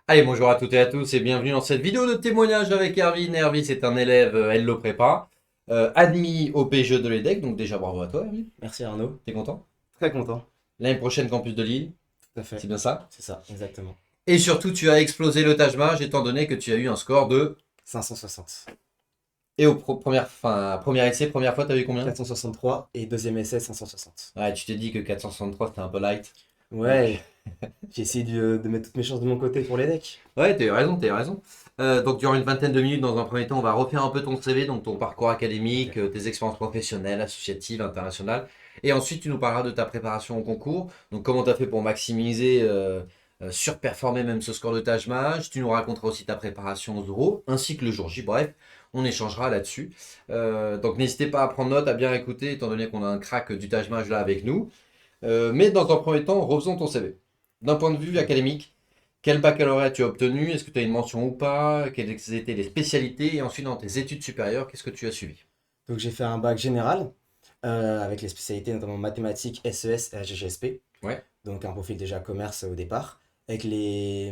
Allez, bonjour à toutes et à tous et bienvenue dans cette vidéo de témoignage avec Hervin. Hervin, c'est un élève Hello Prépa, admis au PGE de l'EDEC, donc déjà bravo à toi Hervin. Merci Arnaud. T'es content? Très content. L'année prochaine, campus de Lille, Tout à c'est fait. bien ça? C'est ça, exactement. Et surtout, tu as explosé le Taj Mahal étant donné que tu as eu un score de... 560. Et au premier essai, première fois, t'as eu combien? 463 et deuxième essai 560. Ouais, tu t'es dit que 463 c'était un peu light. Donc, Ouais, j'ai essayé de mettre toutes mes chances de mon côté pour les decks. ouais, t'as eu raison, t'as eu raison. Donc, durant une vingtaine de minutes, dans un premier temps, on va refaire un peu ton CV, donc ton parcours académique, Ok. tes expériences professionnelles, associatives, internationales. Et ensuite, tu nous parleras de ta préparation au concours. Donc, comment tu as fait pour maximiser, surperformer même ce score de Taj Mahal. Tu nous raconteras aussi ta préparation aux euros, ainsi que le jour J. Bref, on échangera là-dessus. Donc, n'hésitez pas à prendre note, à bien écouter, étant donné qu'on a un crack du Taj Mahal là avec nous. Mais dans un premier temps, refaisons ton CV. D'un point de vue Ok. académique, quel baccalauréat tu as obtenu? Est-ce que tu as une mention ou pas? Quelles étaient les spécialités? Et ensuite, dans tes études supérieures, qu'est-ce que tu as suivi? Donc j'ai fait un bac général avec les spécialités notamment mathématiques, SES et GGSP. Ouais, Donc un profil déjà commerce au départ, avec les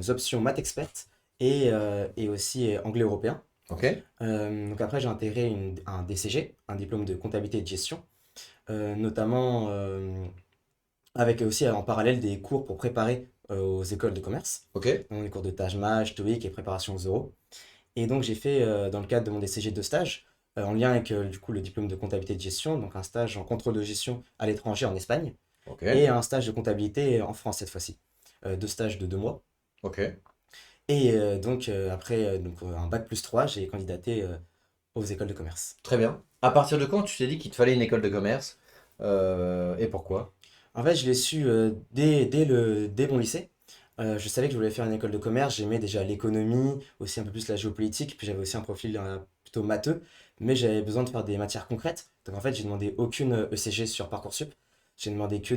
options maths expertes et aussi anglais européen. ok, Donc après j'ai intégré un DCG, un diplôme de comptabilité et de gestion, notamment avec aussi en parallèle des cours pour préparer aux écoles de commerce, ok, donc les cours de Taj Mahal, TOEIC et préparation aux euros. Et donc j'ai fait dans le cadre de mon DCG deux stages, en lien avec du coup le diplôme de comptabilité de gestion, donc un stage en contrôle de gestion à l'étranger en Espagne, ok, et un stage de comptabilité en France cette fois-ci. Deux stages de 2 mois. ok. Et donc après un bac plus 3 j'ai candidaté aux écoles de commerce. Très bien. À partir de quand tu t'es dit qu'il te fallait une école de commerce? Et pourquoi? En fait, je l'ai su dès mon lycée. Je savais que je voulais faire une école de commerce. J'aimais déjà l'économie, aussi un peu plus la géopolitique. Puis j'avais aussi un profil plutôt matheux. Mais j'avais besoin de faire des matières concrètes. Donc en fait, j'ai demandé aucune ECG sur Parcoursup. J'ai demandé que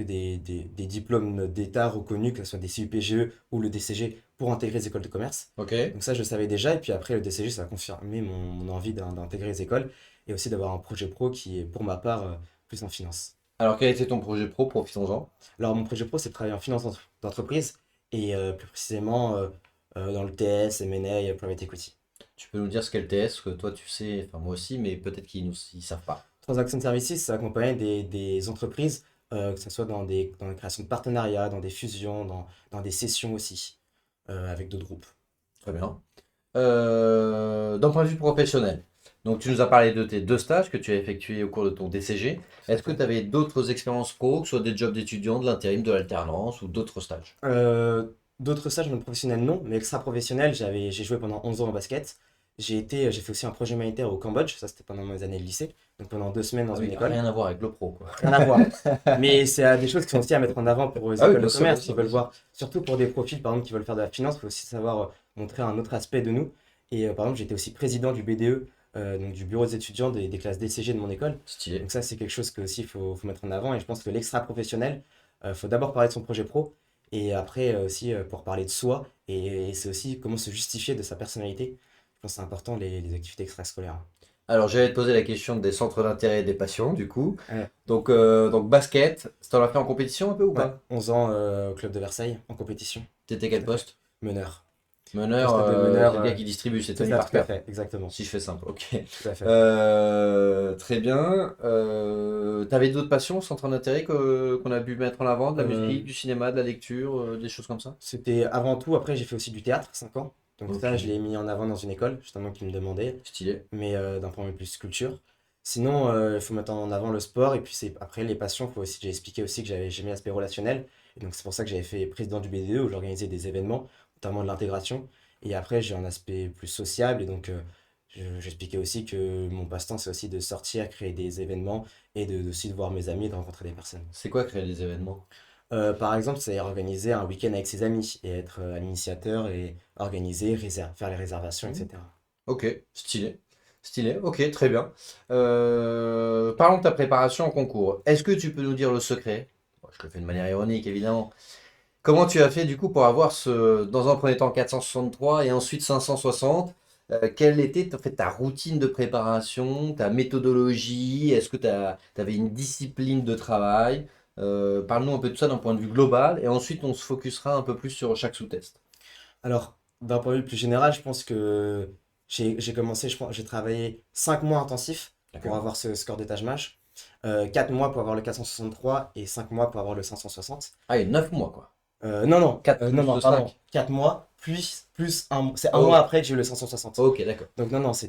des diplômes d'État reconnus, que ce soit des CUPGE ou le DCG, pour intégrer les écoles de commerce. Ok. Donc ça, je le savais déjà. Et puis après, le DCG, ça a confirmé mon envie d'intégrer les écoles et aussi d'avoir un projet pro qui est, pour ma part, plus en finance. Alors, quel était ton projet pro? Profitons-en. Alors, mon projet pro, c'est de travailler en finance d'entreprise et plus précisément dans le TS, M&A et Private Equity. Tu peux nous dire ce qu'est le TS, que toi tu sais, enfin moi aussi, mais peut-être qu'ils ils savent pas. Transaction Services, ça accompagne des entreprises, que ce soit dans la création de partenariats, dans des fusions, dans des cessions aussi, avec d'autres groupes. Très bien. D'un point de vue professionnel, donc tu nous as parlé de tes deux stages que tu as effectués au cours de ton DCG. Tout à Est-ce que fait. tu avais d'autres expériences pro, que ce soit des jobs d'étudiant, de l'intérim, de l'alternance ou d'autres stages? D'autres stages non professionnels, non, mais extra-professionnels, j'ai joué pendant 11 ans au basket. J'ai fait aussi un projet humanitaire au Cambodge, ça c'était pendant mes années de lycée, donc pendant 2 semaines dans Ah une oui, école. rien à voir avec le pro, quoi. Rien à voir. Mais c'est des choses qui sont aussi à mettre en avant pour les Ah oui, écoles bien de sûr, bien commerce qui sûr, veulent bien sûr. voir, surtout pour des profils par exemple qui veulent faire de la finance, il faut aussi savoir montrer un autre aspect de nous. Et par exemple, j'étais aussi président du BDE, donc du bureau des étudiants des classes DCG de mon école. Stylé. Donc ça, c'est quelque chose que aussi faut mettre en avant. Et je pense que l'extra professionnel, faut d'abord parler de son projet pro et après aussi pour parler de soi. Et c'est aussi comment se justifier de sa personnalité. Je pense que c'est important les activités extrascolaires. Alors, j'allais te poser la question des centres d'intérêt et des passions, du coup. Ouais, Donc basket, t'en as fait en compétition un peu ou ouais, pas? 11 ans au club de Versailles en compétition. T'étais Tout quel à fait. poste? Meneur. Meneur, Poste de c'est meneur, le gars qui distribue, c'est c'est Tony ça, tout à Parker. fait, exactement. Si je fais simple, ok. Tout à fait. Très bien. T'avais d'autres passions, centres d'intérêt qu'on a pu mettre en avant, de la Euh, musique, du cinéma, de la lecture, des choses comme ça? C'était avant tout, après j'ai fait aussi du théâtre, 5 ans. Donc Ok, ça, je l'ai mis en avant dans une école, justement, qui me demandait, stylé. mais d'un point de vue plus culture. Sinon, il faut mettre en avant le sport, et puis c'est après les passions, j'ai expliqué aussi que j'aimais l'aspect relationnel. Et donc c'est pour ça que j'avais fait président du BDE, où j'organisais des événements, notamment de l'intégration. Et après, j'ai un aspect plus sociable, et donc j'expliquais aussi que mon passe-temps, c'est aussi de sortir, créer des événements, et aussi de voir mes amis et de rencontrer des personnes. C'est quoi créer des événements? Par exemple, c'est organiser un week-end avec ses amis et être l'initiateur et organiser, faire les réservations, Hmm. etc. Ok, stylé. Stylé, ok, très bien. Parlons de ta préparation au concours. Est-ce que tu peux nous dire le secret? Bon, je le fais de manière ironique, évidemment. Comment tu as fait du coup pour avoir dans un premier temps 463 et ensuite 560? Quelle était en fait, ta routine de préparation, ta méthodologie? Est-ce que tu avais une discipline de travail? Parle-nous un peu de ça d'un point de vue global et ensuite on se focusera un peu plus sur chaque sous-test. Alors, d'un point de vue plus général, je pense que j'ai commencé, j'ai travaillé 5 mois intensifs pour D'accord. avoir ce score de Taj 4 mois pour avoir le 463 et 5 mois pour avoir le 560. Ah, et 9 mois quoi. Non, non, 4 non, plus non, de pardon. 5. 4 mois plus un, c'est un mois Oh, après que j'ai eu le 560. ok, d'accord. Donc, non, non, j'ai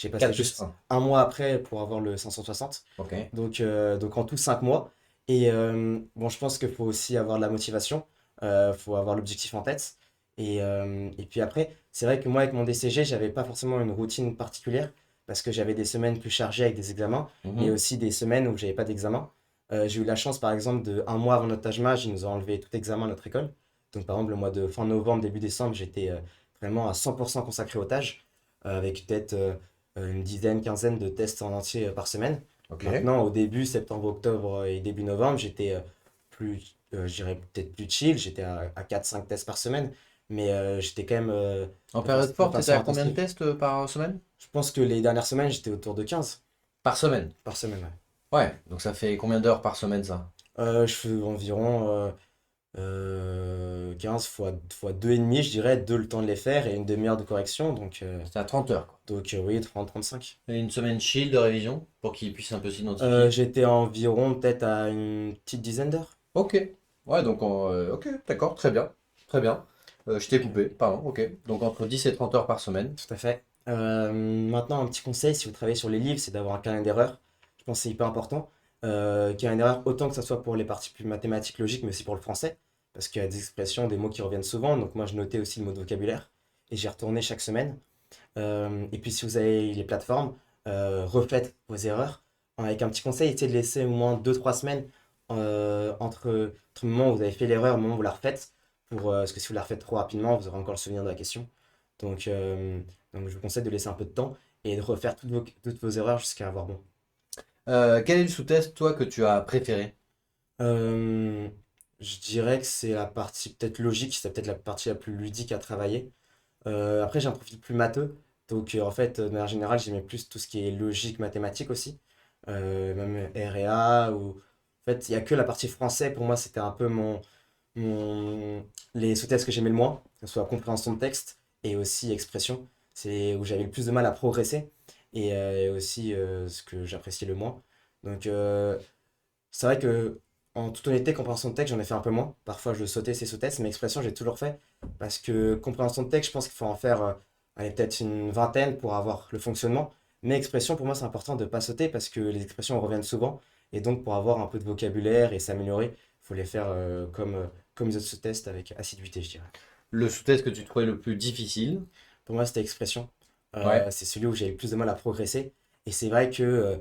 passé 4 plus juste 1. un mois après pour avoir le 560. Ok. Donc en tout 5 mois. Et bon, je pense qu'il faut aussi avoir de la motivation, faut avoir l'objectif en tête. Et puis après, c'est vrai que moi, avec mon DCG, j'avais pas forcément une routine particulière parce que j'avais des semaines plus chargées avec des examens, mais Mhm. aussi des semaines où j'avais pas d'examen. J'ai eu la chance, par exemple, de un mois avant notre Taj Mahal, ils nous ont enlevé tout examen à notre école. Donc, par exemple, le mois de fin novembre, début décembre, j'étais vraiment à 100% consacré aux tâches, avec peut-être une dizaine, quinzaine de tests en entier par semaine. Ok. Maintenant, au début, septembre, octobre et début novembre, j'étais je dirais peut-être plus chill, j'étais à 4-5 tests par semaine, mais j'étais quand même En période de forte, t'étais façon à combien de intensive. tests par semaine? Je pense que les dernières semaines, j'étais autour de 15 Par semaine. par semaine. Ouais. Ouais, donc ça fait combien d'heures par semaine ça? Je fais environ 15 fois 2,5, je dirais, 2 le temps de les faire et une demi-heure de correction, C'est à 30 heures quoi. oui, 30-35. Et une semaine chill de révision pour qu'ils puissent un peu s'identifier. J'étais environ peut-être à une petite dizaine d'heures. Ok. Ouais, donc ok, d'accord, très bien. Très bien. Je t'ai Donc, coupé, pardon, ok. Donc entre 10 et 30 heures par semaine. tout à fait. Maintenant, un petit conseil, si vous travaillez sur les livres, c'est d'avoir un carnet d'erreurs. Je pense que c'est hyper important. Carnet d'erreurs, autant que ce soit pour les parties plus mathématiques, logiques, mais aussi pour le français. Parce qu'il y a des expressions, des mots qui reviennent souvent. Donc moi, je notais aussi le mot de vocabulaire. Et j'y retournais chaque semaine. Et puis si vous avez les plateformes, refaites vos erreurs. Avec un petit conseil, essayez de laisser au moins 2-3 semaines entre le moment où vous avez fait l'erreur et le moment où vous la refaites. Parce que si vous la refaites trop rapidement, vous aurez encore le souvenir de la question. Donc, euh, donc je vous conseille de laisser un peu de temps et de refaire toutes vos erreurs jusqu'à avoir bon. Quel est le sous-test, toi, que tu as préféré? Euh, je dirais que c'est la partie peut-être logique, c'est peut-être la partie la plus ludique à travailler. Après, j'ai un profil plus matheux. Donc, en fait, de manière générale, j'aimais plus tout ce qui est logique, mathématique aussi. Même R&A. En fait, il n'y a que la partie français. Pour moi, c'était un peu les sous-tests que j'aimais le moins, que ce soit compréhension de texte et aussi expression. C'est où j'avais le plus de mal à progresser et aussi ce que j'appréciais le moins. Donc, c'est vrai que, en toute honnêteté, compréhension de texte, j'en ai fait un peu moins. Parfois, je sautais ces sous-tests, mais expression, j'ai toujours fait. Parce que compréhension de texte, je pense qu'il faut en faire allez, peut-être une vingtaine pour avoir le fonctionnement. Mais expression, pour moi, c'est important de ne pas sauter parce que les expressions reviennent souvent. Et donc, pour avoir un peu de vocabulaire et s'améliorer, il faut les faire comme les autres sous-tests avec assiduité, je dirais. Le sous-test que tu trouvais le plus difficile? Pour moi, c'était expression. Ouais. C'est celui où j'avais le plus de mal à progresser. Et c'est vrai que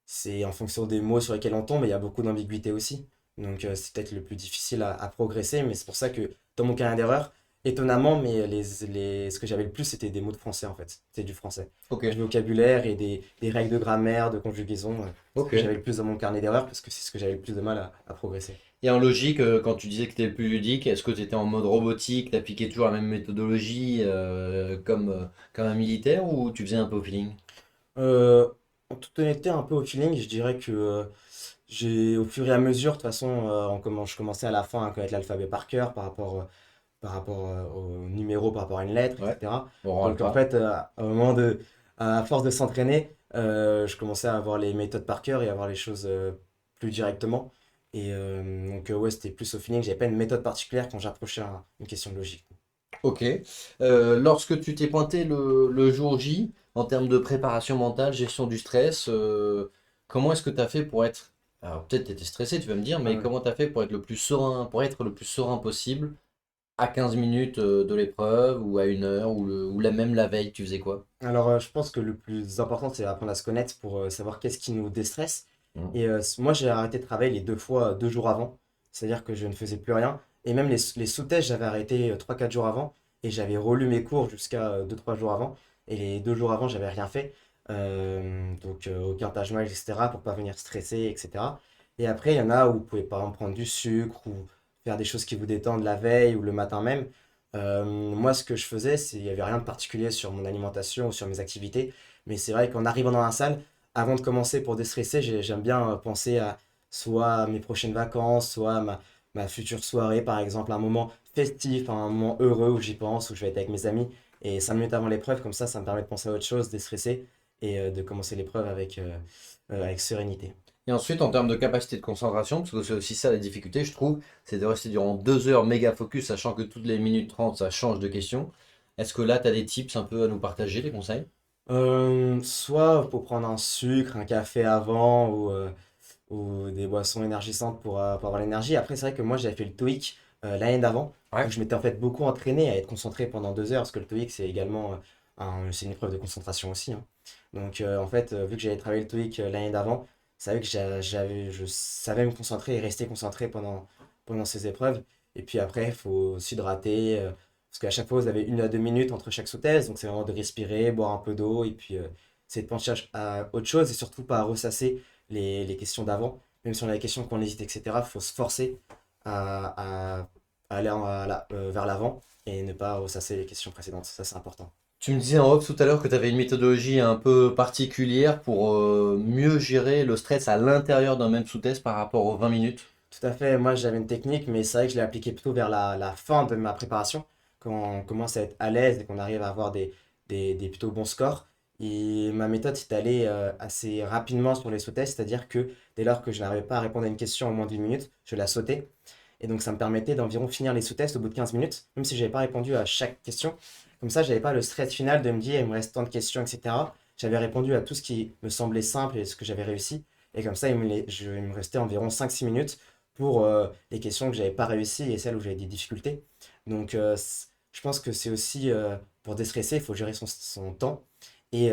c'est en fonction des mots sur lesquels on tombe, et il y a beaucoup d'ambiguïté aussi. Donc c'est peut-être le plus difficile à progresser, mais c'est pour ça que dans mon carnet d'erreur, étonnamment, mais ce que j'avais le plus, c'était des mots de français en fait. C'était du français. Ok. Du vocabulaire et des règles de grammaire, de conjugaison. Ce Ok. que j'avais le plus dans mon carnet d'erreur, parce que c'est ce que j'avais le plus de mal à progresser. Et en logique, quand tu disais que c'était le plus ludique, est-ce que tu étais en mode robotique, t'appliquais toujours la même méthodologie comme un militaire ou tu faisais un peu au feeling? Euh, En toute honnêteté, un peu au feeling, je dirais que au fur et à mesure, de toute façon, je commençais à la fin à connaître l'alphabet par cœur par rapport au numéro, par rapport à une lettre, Ouais. etc. On râle Donc en pas. fait, à force de s'entraîner, je commençais à avoir les méthodes par cœur et à avoir les choses plus directement. Et donc ouais, c'était plus au feeling, j'avais pas une méthode particulière quand j'approchais une question de logique. Ok. Lorsque tu t'es pointé le jour J, en termes de préparation mentale, gestion du stress, comment est-ce que tu as fait pour être... Alors peut-être tu étais stressé, tu vas me dire, mais Ouais. comment tu as fait pour être le plus serein, pour être le plus serein possible à 15 minutes de l'épreuve ou à 1 heure ou même la veille, tu faisais quoi? Alors, je pense que le plus important, c'est apprendre à se connaître pour savoir qu'est-ce qui nous déstresse. Mm. Et moi, j'ai arrêté de travailler les 2 fois, 2 jours avant. C'est-à-dire que je ne faisais plus rien. Et même les sous-tests, j'avais arrêté 3-4 jours avant. Et j'avais relu mes cours jusqu'à 2-3 jours avant. Et les 2 jours avant, j'avais rien fait. Donc, aucun tâche mal, etc. pour pas venir stresser, etc. Et après, il y en a où vous pouvez par exemple prendre du sucre ou faire des choses qui vous détendent la veille ou le matin même. Moi, ce que je faisais, c'est il n'y avait rien de particulier sur mon alimentation ou sur mes activités. Mais c'est vrai qu'en arrivant dans la salle, avant de commencer pour déstresser, j'aime bien penser à soit mes prochaines vacances, soit ma future soirée, par exemple, un moment festif, un moment heureux où j'y pense, où je vais être avec mes amis. Et 5 minutes avant l'épreuve, comme ça me permet de penser à autre chose, déstresser et de commencer l'épreuve avec sérénité. Et ensuite, en termes de capacité de concentration, parce que c'est aussi ça la difficulté, je trouve, c'est de rester durant 2 heures méga focus, sachant que toutes les minutes 30 ça change de question. Est-ce que là, tu as des tips un peu à nous partager, des conseils? Soit pour prendre un sucre, un café avant ou des boissons énergisantes pour avoir l'énergie. Après, c'est vrai que moi, j'avais fait le TOEIC l'année d'avant, où Ouais. je m'étais en fait beaucoup entraîné à être concentré pendant 2 heures, parce que le TOEIC, c'est également c'est une épreuve de concentration aussi, hein. Donc, en fait, vu que j'avais travaillé le TOEIC l'année d'avant, c'est vrai que je savais me concentrer et rester concentré pendant ces épreuves. Et puis après, il faut s'hydrater, parce qu'à chaque fois, vous avez 1 à 2 minutes entre chaque sous-thèse, donc c'est vraiment de respirer, boire un peu d'eau, et puis c'est de penser à autre chose, et surtout pas à ressasser les questions d'avant. Même si on a des questions qu'on hésite, etc., il faut se forcer à aller vers l'avant et ne pas ressasser les questions précédentes. Ça, c'est important. Tu me disais en off tout à l'heure que tu avais une méthodologie un peu particulière pour mieux gérer le stress à l'intérieur d'un même sous-test par rapport aux 20 minutes. Tout à fait, moi j'avais une technique, mais c'est vrai que je l'ai appliquée plutôt vers la fin de ma préparation, quand on commence à être à l'aise et qu'on arrive à avoir des plutôt bons scores. Et ma méthode, c'est d'aller assez rapidement sur les sous-tests, c'est-à-dire que dès lors que je n'arrivais pas à répondre à une question en moins d'une minute, je la sautais. Et donc ça me permettait d'environ finir les sous-tests au bout de 15 minutes, même si je n'avais pas répondu à chaque question. Comme ça, je n'avais pas le stress final de me dire il me reste tant de questions, etc. J'avais répondu à tout ce qui me semblait simple et ce que j'avais réussi. Et comme ça, il me restait environ 5 6 minutes pour les questions que j'avais pas réussi et celles où j'avais des difficultés. Donc je pense que c'est aussi pour déstresser, il faut gérer son temps. Et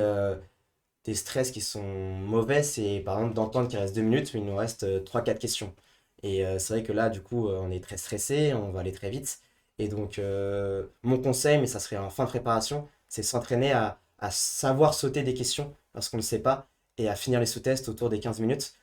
des stress qui sont mauvais, c'est par exemple d'entendre qu'il reste 2 minutes, mais il nous reste 3-4 questions. Et c'est vrai que là, du coup, on est très stressé, on va aller très vite. Et donc, mon conseil, mais ça serait en fin de préparation, c'est s'entraîner à savoir sauter des questions parce qu'on ne le sait pas et à finir les sous-tests autour des 15 minutes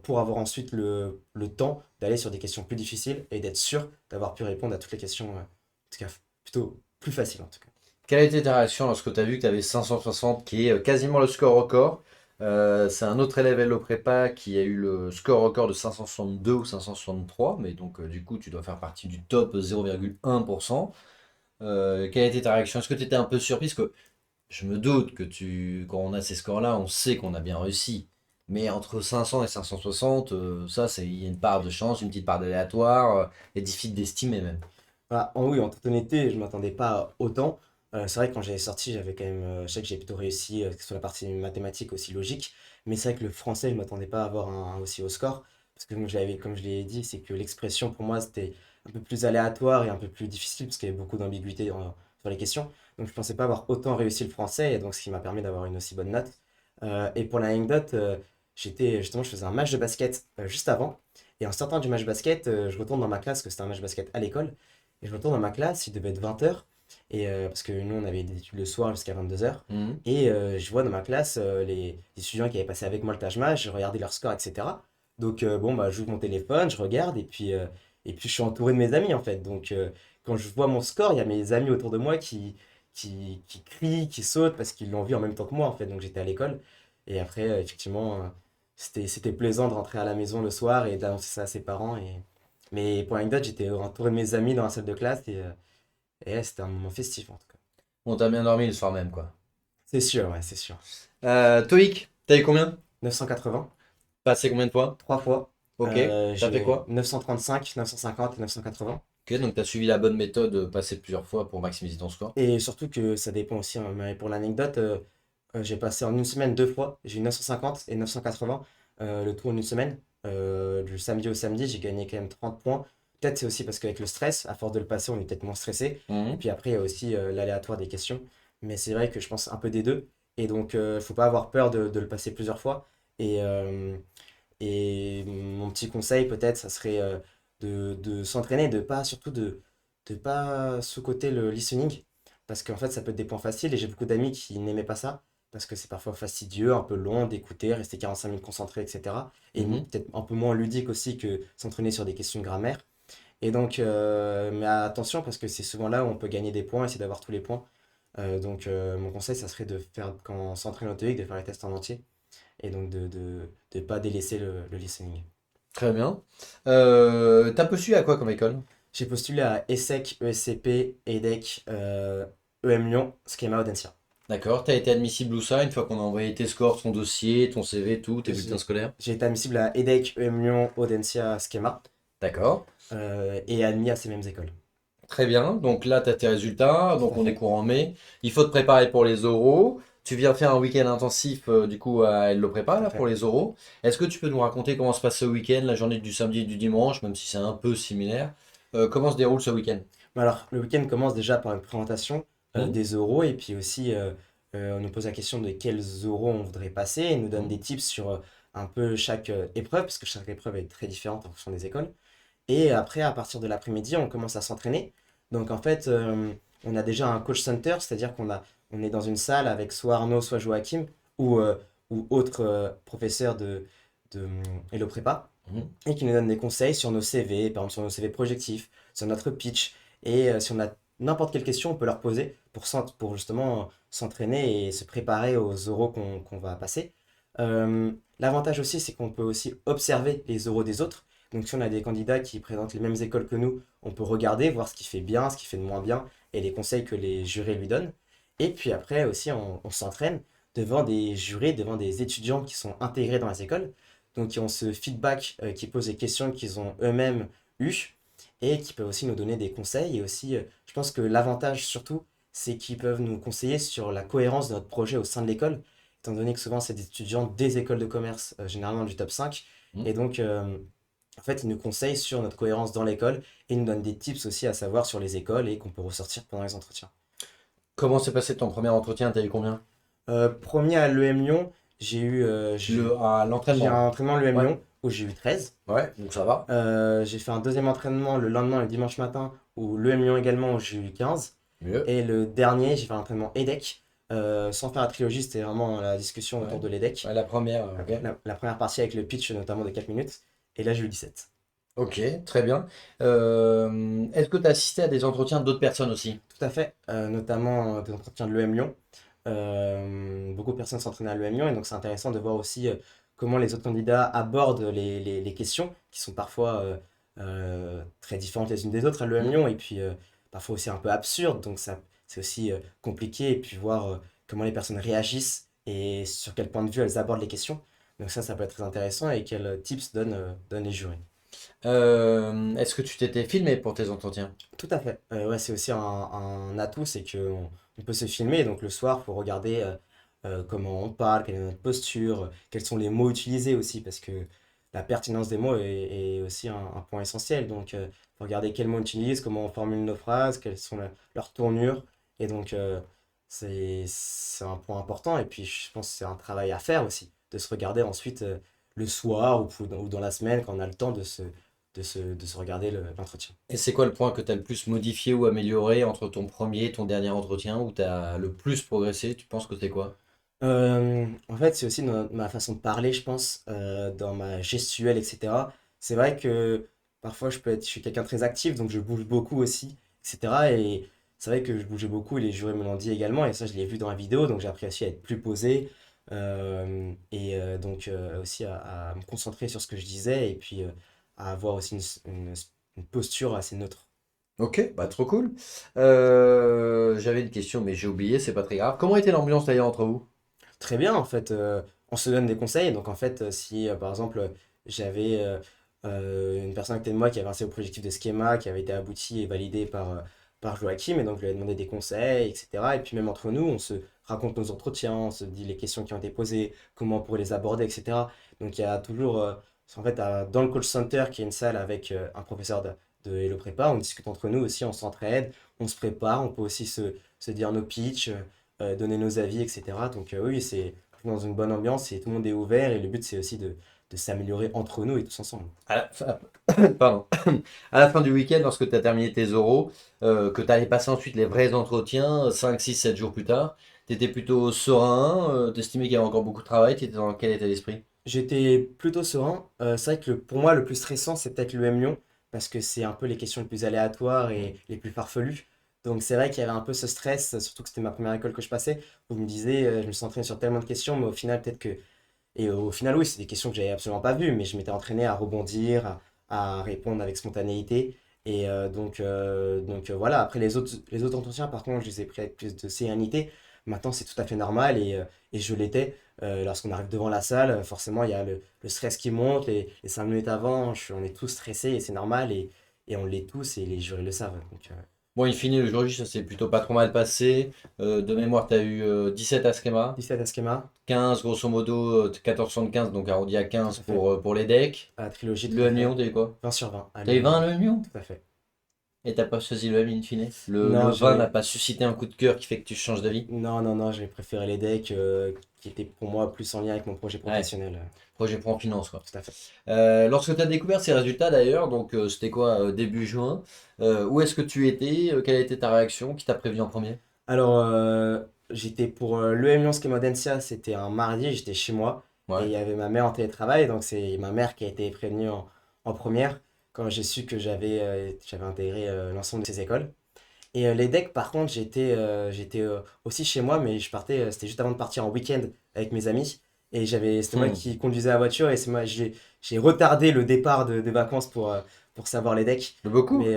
pour avoir ensuite le temps d'aller sur des questions plus difficiles et d'être sûr d'avoir pu répondre à toutes les questions, en tout cas plutôt plus faciles en tout cas. Quelle a été ta réaction lorsque tu as vu que tu avais 560, qui est quasiment le score record? C'est un autre élève Hello Prépa qui a eu le score record de 562 ou 563, mais donc du coup tu dois faire partie du top 0,1%. Quelle a été ta réaction? Est-ce que tu étais un peu surprise? Parce que je me doute que quand on a ces scores-là, on sait qu'on a bien réussi. Mais entre 500 et 560, ça, il y a une part de chance, une petite part d'aléatoire, et difficile d'estimer même. Bah, oui, en toute honnêteté, je ne m'attendais pas à autant. C'est vrai que quand j'avais sorti, j'avais quand même, je sais que j'ai plutôt réussi, que ce soit la partie mathématique aussi logique. Mais c'est vrai que le français, je ne m'attendais pas à avoir un aussi haut score. Parce que comme je l'ai dit, c'est que l'expression pour moi, c'était un peu plus aléatoire et un peu plus difficile parce qu'il y avait beaucoup d'ambiguïté sur les questions. Donc je ne pensais pas avoir autant réussi le français et donc ce qui m'a permis d'avoir une aussi bonne note. Et pour l'anecdote, je faisais un match de basket juste avant. Et en sortant du match basket, je retourne dans ma classe, que c'était un match basket à l'école. Et je retourne dans ma classe, il devait être 20 heures. Et, parce que nous, on avait des études le soir jusqu'à 22 heures. Mhm. Et je vois dans ma classe les étudiants qui avaient passé avec moi le Taj Mahal, je regardais leur score, etc. Donc, bon, bah, j'ouvre mon téléphone, je regarde, et puis je suis entouré de mes amis, en fait. Donc, quand je vois mon score, il y a mes amis autour de moi qui crient, qui sautent, parce qu'ils l'ont vu en même temps que moi, en fait. Donc, j'étais à l'école. Et après, effectivement, c'était plaisant de rentrer à la maison le soir et d'annoncer ça à ses parents. Mais pour l'anecdote, j'étais entouré de mes amis dans la salle de classe et ouais, c'était un moment festif en tout cas. Bon, t'as bien dormi le soir même, quoi. C'est sûr, ouais, c'est sûr. TOEIC, t'as eu combien? 980, Passé combien de fois? 3 fois. Ok. T'as fait J'ai quoi? 935, 950 et 980. Ok, donc t'as suivi la bonne méthode, passer plusieurs fois pour maximiser ton score. Et surtout que ça dépend aussi, hein, mais pour l'anecdote, j'ai passé en une semaine 2 fois. J'ai eu 950 et 980, le tout en une semaine. Du samedi au samedi, j'ai gagné quand même 30 points. Peut-être c'est aussi parce qu'avec le stress, à force de le passer, on est peut-être moins stressé. Et Mhm. puis après, il y a aussi l'aléatoire des questions. Mais c'est vrai que je pense un peu des deux. Et donc, faut pas avoir peur de le passer plusieurs fois. Et, mon petit conseil, peut-être, ça serait de s'entraîner, de pas sous-coter le listening, parce qu'en fait, ça peut être des points faciles, et j'ai beaucoup d'amis qui n'aimaient pas ça, parce que c'est parfois fastidieux, un peu long d'écouter, rester 45 minutes concentré, etc. Et Mhm. peut-être un peu moins ludique aussi que s'entraîner sur des questions de grammaire. Et donc, mais attention, parce que c'est souvent là où on peut gagner des points, essayer d'avoir tous les points. Donc, mon conseil, ça serait de faire, quand on s'entraîne au TOEIC, de faire les tests en entier, et donc de pas délaisser le listening. Très bien. T'as postulé à quoi comme école? J'ai postulé à ESSEC, ESCP, EDEC, EM Lyon, Schema Audencia. D'accord, t'as été admissible où ça, une fois qu'on a envoyé tes scores, ton dossier, ton CV, tout, tes bulletins J'ai scolaires? j'ai été admissible à EDEC, EM Lyon, Audencia, Schema, D'accord. et admis à ces mêmes écoles. Très bien, donc là tu as tes résultats, Tout donc à on est fait. courant mai. Il faut te préparer pour les oraux. Tu viens faire un week-end intensif du coup à Elle le Tout prépare à là pour fait. les oraux. Est-ce que tu peux nous raconter comment se passe ce week-end, la journée du samedi et du dimanche, même si c'est un peu similaire? Comment se déroule ce week-end? Mais alors, le week-end commence déjà par une présentation Hmm. des oraux, et puis aussi, on nous pose la question de quels oraux on voudrait passer, et nous donne Hmm. des tips sur un peu chaque épreuve, parce que chaque épreuve est très différente en fonction des écoles. Et après, à partir de l'après-midi, on commence à s'entraîner. Donc en fait, on a déjà un coach center, c'est-à-dire on est dans une salle avec soit Arnaud, soit Joachim, ou, euh, ou autres professeurs de Hello Prépa, Hmm. et qui nous donnent des conseils sur nos CV, par exemple sur nos CV projectifs, sur notre pitch. Et si on a n'importe quelle question, on peut leur poser pour justement s'entraîner et se préparer aux oraux qu'on va passer. L'avantage aussi, c'est qu'on peut aussi observer les oraux des autres. Donc si on a des candidats qui présentent les mêmes écoles que nous, on peut regarder, voir ce qui fait bien, ce qui fait de moins bien, et les conseils que les jurés lui donnent. Et puis après aussi, on s'entraîne devant des jurés, devant des étudiants qui sont intégrés dans les écoles, donc qui ont ce feedback, qui posent des questions qu'ils ont eux-mêmes eues, et qui peuvent aussi nous donner des conseils. Et aussi, je pense que l'avantage surtout, c'est qu'ils peuvent nous conseiller sur la cohérence de notre projet au sein de l'école, étant donné que souvent c'est des étudiants des écoles de commerce, généralement du top 5. Hmm. Et donc, en fait, ils nous conseillent sur notre cohérence dans l'école, et ils nous donnent des tips aussi à savoir sur les écoles et qu'on peut ressortir pendant les entretiens. Comment s'est passé ton premier entretien? T'as eu combien? Premier à l'EM Lyon, À j'ai l'entraînement. un entraînement à l'EM Ouais. Lyon où j'ai eu 13. Ouais, donc ça va. J'ai fait un deuxième entraînement le lendemain, le dimanche matin, où l'EM Lyon également, où j'ai eu 15. Mieux. Et le dernier, j'ai fait un entraînement EDEC, sans faire la trilogie, c'était vraiment la discussion Ouais. autour de l'EDEC. Ouais, la première, ok. La première partie avec le pitch notamment de 4 minutes. Et là, j'ai eu 17. Ok, très bien. Est-ce que tu as assisté à des entretiens d'autres personnes aussi? Tout à fait, notamment des entretiens de l'EM Lyon. Beaucoup de personnes s'entraînent à l'EM Lyon, et donc c'est intéressant de voir aussi comment les autres candidats abordent les questions, qui sont parfois très différentes les unes des autres à l'EM Hmm. Lyon, et puis parfois aussi un peu absurdes, donc ça, c'est aussi compliqué, et puis voir comment les personnes réagissent et sur quel point de vue elles abordent les questions. Donc ça peut être très intéressant, et quels tips donnent les jurys. Est-ce que tu t'étais filmé pour tes entretiens? Tout à fait. Ouais, c'est aussi un atout, c'est qu'on peut se filmer. Donc le soir, il faut regarder comment on parle, quelle est notre posture, quels sont les mots utilisés aussi, parce que la pertinence des mots est aussi un point essentiel. Donc, faut regarder quels mots on utilise, comment on formule nos phrases, quelles sont leurs tournures. Et donc, c'est un point important. Et puis, je pense que c'est un travail à faire aussi, de se regarder ensuite le soir, ou dans la semaine, quand on a le temps de se regarder l'entretien. Et c'est quoi le point que tu as le plus modifié ou amélioré entre ton premier et ton dernier entretien où tu as le plus progressé? Tu penses que c'est quoi? En fait, c'est aussi dans ma façon de parler, je pense, dans ma gestuelle, etc. C'est vrai que parfois je suis quelqu'un de très actif, donc je bouge beaucoup aussi, etc. Et c'est vrai que je bougeais beaucoup, et les jurés me l'ont dit également, et ça je l'ai vu dans la vidéo, donc j'ai appris aussi à être plus posé, et donc aussi à me concentrer sur ce que je disais, et puis à avoir aussi une posture assez neutre. Ok, bah trop cool. J'avais une question, mais j'ai oublié, c'est pas très grave. Comment était l'ambiance d'ailleurs entre vous? Très bien, en fait, on se donne des conseils. Donc, en fait, si par exemple, j'avais une personne à côté de moi qui avait un CO projectif de schéma qui avait été abouti et validé par Joachim, et donc je lui ai demandé des conseils, etc. Et puis, même entre nous, on se raconte nos entretiens, on se dit les questions qui ont été posées, comment on pourrait les aborder, etc. Donc, il y a toujours, en fait, dans le Call Center, qui est une salle avec un professeur de Hello Prépa, on discute entre nous aussi, on s'entraide, on se prépare, on peut aussi se dire nos pitchs, donner nos avis, etc. Donc oui, c'est dans une bonne ambiance, et tout le monde est ouvert, et le but c'est aussi de s'améliorer entre nous et tous ensemble. À la fin, pardon. À la fin du week-end, lorsque tu as terminé tes oraux, que tu allais passer ensuite les vrais entretiens, 5, 6, 7 jours plus tard, tu étais plutôt serein, t'estimais qu'il y avait encore beaucoup de travail, tu étais dans quel état d'esprit? J'étais plutôt serein. C'est vrai que pour moi, le plus stressant, c'est peut-être le M Lyon, parce que c'est un peu les questions les plus aléatoires et les plus farfelues. Donc c'est vrai qu'il y avait un peu ce stress, surtout que c'était ma première école que je passais, où je me disais, je me suis entraîné sur tellement de questions, mais au final, peut-être que Et au final, oui, c'est des questions que j'avais absolument pas vues, mais je m'étais entraîné à rebondir, à répondre avec spontanéité. Et voilà, après les autres entretiens, par contre, je les ai pris avec plus de sérénité. Maintenant, c'est tout à fait normal et je l'étais. Lorsqu'on arrive devant la salle, forcément, il y a le stress qui monte. Les 5 minutes avant, on est tous stressés et c'est normal. Et on l'est tous et les jurys le savent. Donc, Bon, in fine, le jour J, ça s'est plutôt pas trop mal passé. De mémoire, tu as eu 17 à schéma, 17 à schéma, 15 grosso modo, 14,75, donc arrondi à tout 15 à fait. pour les decks. À la trilogie, tout Le à M Lyon, fait. t'as eu quoi? 20 sur 20. À T'as eu Lyon, 20 le M Lyon? tout à fait. Et t'as pas choisi le M in fine? Le Non, 20 n'a j'ai pas suscité un coup de cœur qui fait que tu changes d'avis? non, j'ai préféré les decks qui étaient pour moi plus en lien avec mon projet Ouais, professionnel. projet pro en finance, quoi. Tout à fait. Lorsque tu as découvert ces résultats d'ailleurs, donc c'était quoi, début juin, où est-ce que tu étais, quelle a été ta réaction, qui t'a prévenu en premier? Alors, j'étais pour l'EM Lyon Schema Densia, c'était un mardi, j'étais chez moi et Ouais. il y avait ma mère en télétravail, donc c'est ma mère qui a été prévenue en première quand j'ai su que j'avais intégré l'ensemble de ces écoles. Et les decks, par contre, j'étais aussi chez moi, mais c'était juste avant de partir en week-end avec mes amis. Et c'était moi Hmm. qui conduisais la voiture et j'ai retardé le départ des vacances pour savoir les decks. Beaucoup? Mais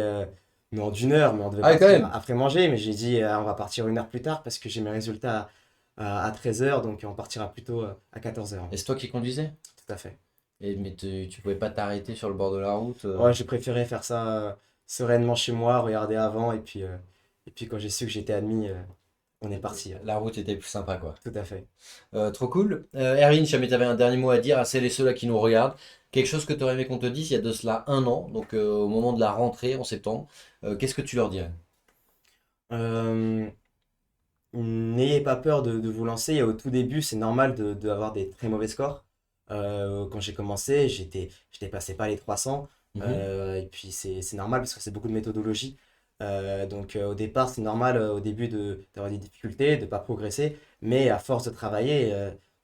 non, d'1 heure, mais on devait Ah ouais, quand partir même. après manger. Mais j'ai dit, on va partir 1 heure plus tard parce que j'ai mes résultats à 13 h, donc on partira plutôt à 14 h. Et c'est toi qui conduisais? Tout à fait. Mais tu pouvais pas t'arrêter sur le bord de la route? Ouais, j'ai préféré faire ça sereinement chez moi, regarder avant, et puis quand j'ai su que j'étais admis, on est parti. La route était plus sympa, quoi. Tout à fait. Trop cool. Erwin, si jamais tu avais un dernier mot à dire à celles et ceux-là qui nous regardent, quelque chose que tu aurais aimé qu'on te dise il y a de cela 1 an, donc au moment de la rentrée en septembre, qu'est-ce que tu leur dirais? Euh, N'ayez pas peur de vous lancer. Et au tout début, c'est normal d'avoir des très mauvais scores. Quand j'ai commencé, je dépassais pas les 300. Mhm. Et puis c'est normal parce que c'est beaucoup de méthodologie. Au départ, c'est normal au début d'avoir des difficultés, de ne pas progresser. Mais à force de travailler,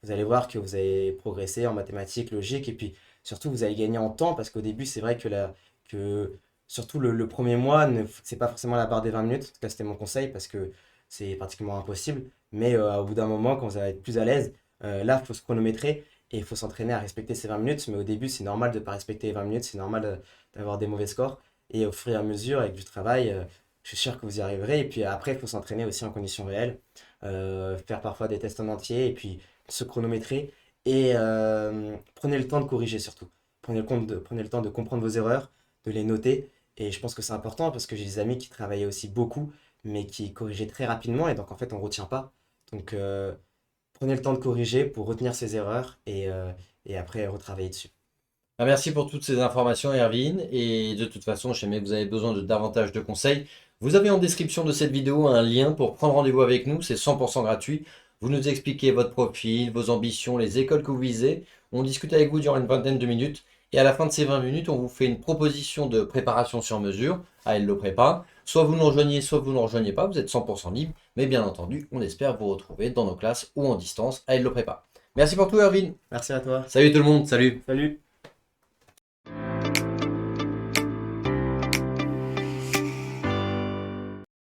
vous allez voir que vous allez progresser en mathématiques, logique. Et puis surtout, vous allez gagner en temps parce qu'au début, c'est vrai que surtout le premier mois, c'est pas forcément la barre des 20 minutes. En tout cas, c'était mon conseil parce que c'est pratiquement impossible. Mais au bout d'un moment, quand vous allez être plus à l'aise, là, il faut se chronométrer et il faut s'entraîner à respecter ces 20 minutes. Mais au début, c'est normal de ne pas respecter les 20 minutes, c'est normal d'avoir des mauvais scores. Et au fur et à mesure, avec du travail, je suis sûr que vous y arriverez. Et puis après, il faut s'entraîner aussi en conditions réelles, faire parfois des tests en entier et puis se chronométrer. Et prenez le temps de corriger surtout. Prenez le temps de comprendre vos erreurs, de les noter. Et je pense que c'est important parce que j'ai des amis qui travaillaient aussi beaucoup mais qui corrigeait très rapidement et donc en fait on ne retient pas. Donc prenez le temps de corriger pour retenir ses erreurs et après retravailler dessus. Ah, merci pour toutes ces informations, Erwin. Et de toute façon, si jamais vous avez besoin de davantage de conseils, vous avez en description de cette vidéo un lien pour prendre rendez-vous avec nous. C'est 100% gratuit. Vous nous expliquez votre profil, vos ambitions, les écoles que vous visez. On discute avec vous durant une vingtaine de minutes. Et à la fin de ces 20 minutes, on vous fait une proposition de préparation sur mesure à Hello Prépa. Soit vous nous rejoignez, soit vous ne nous rejoignez pas. Vous êtes 100% libre. Mais bien entendu, on espère vous retrouver dans nos classes ou en distance à Hello Prépa. Merci pour tout, Erwin. Merci à toi. Salut tout le monde. Salut. Salut.